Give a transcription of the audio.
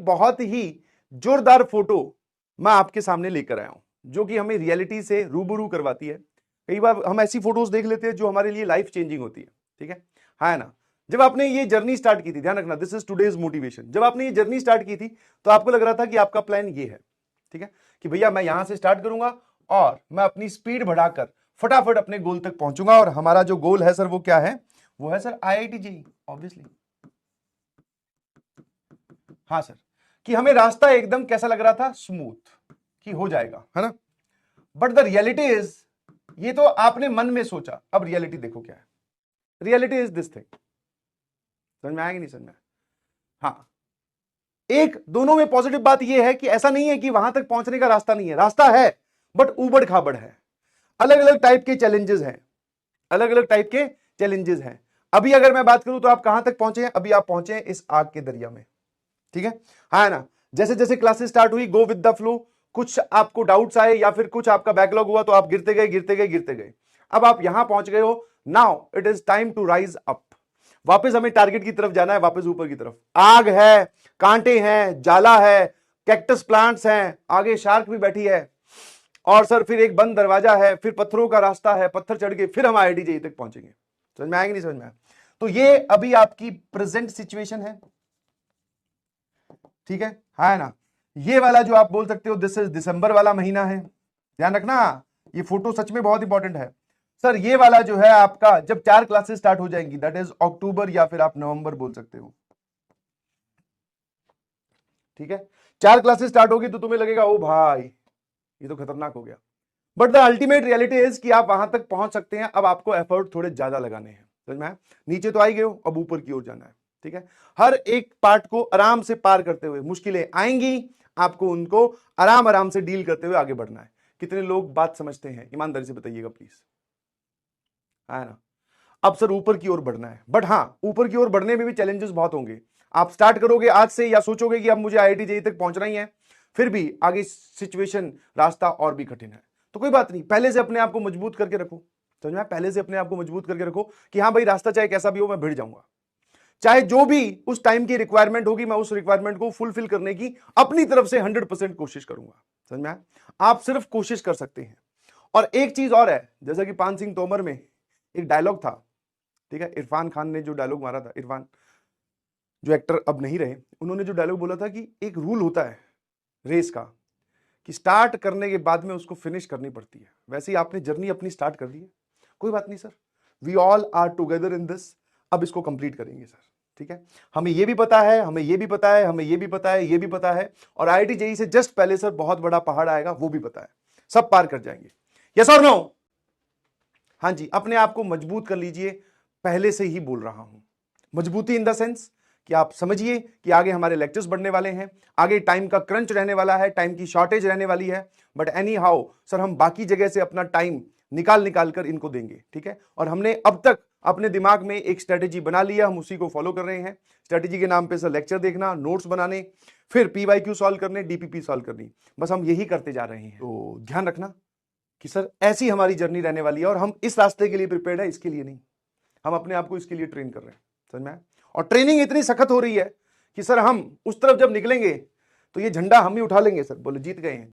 बहुत ही जोरदार फोटो मैं आपके सामने लेकर आया हूं जो कि हमें रियलिटी से रूबरू करवाती है। कई बार हम ऐसी फोटोज देख लेते हैं जो हमारे लिए लाइफ चेंजिंग होती है। ठीक है, हाँ ना। जब आपने ये जर्नी स्टार्ट की थी, ध्यान रखना, दिस इज टुडेज मोटिवेशन, जब आपने ये जर्नी स्टार्ट की थी तो आपको लग रहा था कि आपका प्लान ये है, ठीक है, कि भैया मैं यहां से स्टार्ट करूंगा और मैं अपनी स्पीड बढ़ाकर फटाफट अपने गोल तक पहुंचूंगा। और हमारा जो गोल है सर वो क्या है? वो है सर IIT जेईई, ऑब्वियसली। हाँ सर, कि हमें रास्ता एकदम कैसा लग रहा था? स्मूथ, कि हो जाएगा, है ना। बट द रियलिटी इज, ये तो आपने मन में सोचा, अब रियलिटी देखो क्या है। Reality is this thing. समझ में आएगी? नहीं समझ में? हाँ, एक दोनों में पॉजिटिव बात यह है कि ऐसा नहीं है कि वहां तक पहुंचने का रास्ता नहीं है, रास्ता है, बट ऊबड़ खाबड़ है। अलग अलग टाइप के चैलेंजेस हैं, अलग अलग टाइप के चैलेंजेस हैं। अभी अगर मैं बात करूं तो आप कहां तक पहुंचे हैं? अभी आप पहुंचे हैं इस आग के दरिया में, ठीक है, हाँ ना। जैसे जैसे क्लासेस स्टार्ट हुई, गो विद द फ्लो, कुछ आपको डाउट्स आए या फिर कुछ आपका बैकलॉग हुआ तो आप गिरते गए गिरते गए गिरते गए। अब आप यहां पहुंच गए हो, now it is time to rise up. वापस हमें टारगेट की तरफ जाना है, वापस ऊपर की तरफ। आग है, कांटे हैं, जाला है, कैक्टस प्लांट्स हैं, आगे शार्क भी बैठी है, और सर फिर एक बंद दरवाजा है, फिर पत्थरों का रास्ता है, पत्थर चढ़ के फिर हम IIT जेईई तक पहुंचेंगे। समझ में आएगी? नहीं समझ में आया? तो ये अभी आपकी प्रेजेंट सिचुएशन है, ठीक है ना। ये वाला जो आप बोल सकते हो, दिस इज दिसंबर वाला महीना है, ध्यान रखना, ये फोटो सच में बहुत इंपॉर्टेंट है सर। ये वाला जो है आपका जब 4 क्लासेस स्टार्ट हो जाएंगी, दैट इज अक्टूबर या फिर आप नवंबर बोल सकते हो, ठीक है। 4 क्लासेस स्टार्ट होगी तो तुम्हें लगेगा ओ भाई ये तो खतरनाक हो गया, but the ultimate reality is कि आप वहां तक पहुंच सकते हैं। अब आपको एफर्ट थोड़े ज्यादा लगाने हैं, समझ में आया? नीचे तो आई गए हो, अब ऊपर की ओर जाना है, ठीक है। हर एक पार्ट को आराम से पार करते हुए, मुश्किलें आएंगी, आपको उनको आराम आराम से डील करते हुए आगे बढ़ना है। कितने लोग बात समझते हैं? ईमानदारी से बताइएगा प्लीज, है ना। अब सर ऊपर की ओर बढ़ना है, बट हाँ, ऊपर की ओर बढ़ने में भी चैलेंजेस बहुत होंगे। आप स्टार्ट करोगे आज से या सोचोगे कि अब मुझे IIT जेईई तक पहुंचना ही है, फिर भी आगे सिचुएशन, रास्ता और भी कठिन है। तो कोई बात नहीं, पहले से अपने आप को मजबूत करके रखो, समझ में? पहले से अपने आप को मजबूत करके रखो कि हाँ भाई, रास्ता चाहे कैसा भी हो मैं भिड़ जाऊंगा, चाहे जो भी उस टाइम की रिक्वायरमेंट होगी, मैं उस रिक्वायरमेंट को फुलफिल करने की अपनी तरफ से 100% कोशिश करूंगा। समझ में आया? आप सिर्फ कोशिश कर सकते हैं। और एक चीज और है, जैसा कि पान सिंह तोमर में एक डायलॉग था, ठीक है, इरफान खान ने जो डायलॉग मारा था, इरफान जो एक्टर अब नहीं रहे, उन्होंने जो डायलॉग बोला था कि एक रूल होता है रेस का कि स्टार्ट करने के बाद में उसको फिनिश करनी पड़ती है। वैसे ही आपने जर्नी अपनी स्टार्ट कर ली है, कोई बात नहीं sir, we all are together in this. अब इसको कंप्लीट करेंगे सर, ठीक है। हमें ये भी पता है, हमें ये भी पता है, हमें ये भी पता है, ये भी पता है, और IIT जेईई से जस्ट पहले सर बहुत बड़ा पहाड़ आएगा, वो भी पता है, सब पार कर जाएंगे। यस और नो? हाँ जी, अपने आप को मजबूत कर लीजिए, पहले से ही बोल रहा हूं। मजबूती इन द सेंस कि आप समझिए कि आगे हमारे लेक्चर्स बढ़ने वाले हैं, आगे टाइम का क्रंच रहने वाला है, टाइम की शॉर्टेज रहने वाली है, बट एनी हाउ सर हम बाकी जगह से अपना टाइम निकाल निकाल कर इनको देंगे, ठीक है। और हमने अब तक अपने दिमाग में एक स्ट्रेटेजी बना लिया, हम उसी को फॉलो कर रहे हैं। स्ट्रेटेजी के नाम पे सर लेक्चर देखना, नोट्स बनाने, फिर PYQ सॉल्व करने, DPP सॉल्व करनी, बस हम यही करते जा रहे हैं। तो ध्यान रखना कि सर ऐसी हमारी जर्नी रहने वाली है, और हम इस रास्ते के लिए प्रिपेयर्ड है, इसके लिए नहीं, हम अपने आप को इसके लिए ट्रेन कर रहे हैं, समझ में आया? और ट्रेनिंग इतनी सख्त हो रही है कि सर हम उस तरफ जब निकलेंगे तो ये झंडा हम ही उठा लेंगे सर, बोले जीत गए हैं।